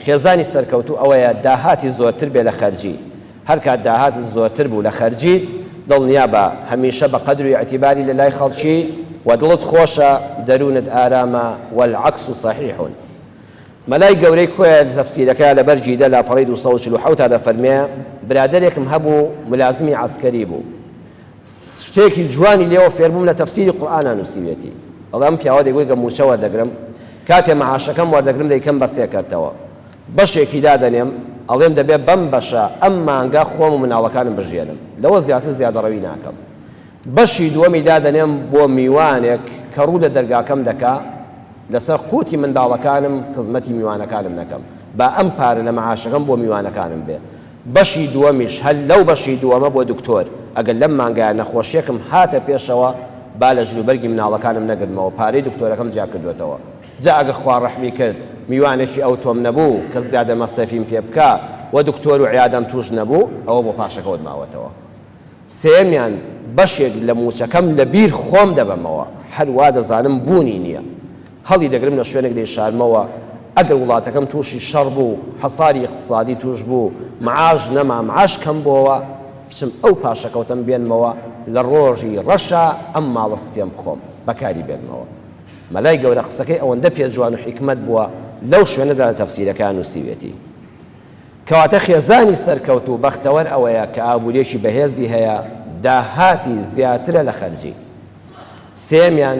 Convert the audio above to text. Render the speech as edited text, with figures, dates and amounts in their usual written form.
خێزانی سەرکەوتوو ئەوەیە داهاتی زۆرتر بێ لە خەرجی هەر کات داهات زۆرتر بوو لە خەرجیت دڵنیا بە هەمیشە بە قەدر و اعتیباری لە لای خەڵکی و دڵت خۆشە دەروونت ئارامە والعەکس صحیح مەلای گەورەی کۆیە لە تەفسیرەکە لە بەرجیدە لاپەڕەی 247 دەفەرمێ برادەرێکم هەبوو ملازمی عەسکەری بوو شتێکی جوانی لێوە فێربووم لە تەفسیری قورئانە نووسیوێتی ئەڵێم پیاوە دەیگوێ گەموچە وەردەگرم کاتێ مەعاشەکەم وەردەگرم دەیکەم بە سێ کەرتەوە بەشێکی دادەنێم ئەڵێم دەبێت بەم بەشە ئەم مانگە خۆم و مناڵەکانم بژێنم لەوە زیاتر زیادەڕەوی ناکەم بەشی دووەمی دادەنێم بۆ میوانێک کە ڕوو لە دەرگاکەم دەکا لەسەر قوتی منداڵەکانم خزمەتی میوانەکانم نەکەم با ئەم پارە لە مەعاشەکەم بۆ میوانەکانم بێ بەشی دووەمیش هەل لەو بەشی دووەمە بۆ دکتۆر ئەگەر لەم مانگایە نەخۆشیەکم هاتە پێشەوە با لە ژلوبەرگی مناڵەکانم نەگرمەوە پارەی دکتۆرەکەم زیاد کردوێتەوە جا ئەگە خوا ڕەحمی کرد میوانێکی ئەو تۆم نەبوو کە زیادە مەسەفیم پێ بکە و دکتۆر و عیادەم توش نەبوو ئەوە بۆ پاشەکەوت ماوەتەوە سێمیان بەشێک لە موچەکەم لە بیر خۆم دەبەمەوە هەروە دەزانم بوونی نییە هەڵی دەگرم لە شوێنێک دەیشارمەوە ئەگەر وڵاتەکەم تووشی شەڕ بوو حەساری اقتصادی توش بوو معاش نەما معاش کەم بووەوە بچم ئەو پاشەکەوتم بێنمەوە لە ڕۆژی ڕەشە ئەم ماڵە سپێم بخۆم بەکاری بێنمەوە مەلای گەورە قسەکەی ئەوەندە پێجوان و حیکمەت بووە لەو شوێنەدا لە تەفسیرەکان نووسیوێتی کەواتە خێزانی سەرکەوت و بەختەوەر ئەوەیە کە ئابووریەکی بەهێزی هەیە داهاتی زیاترە لە خەرجی سێمیان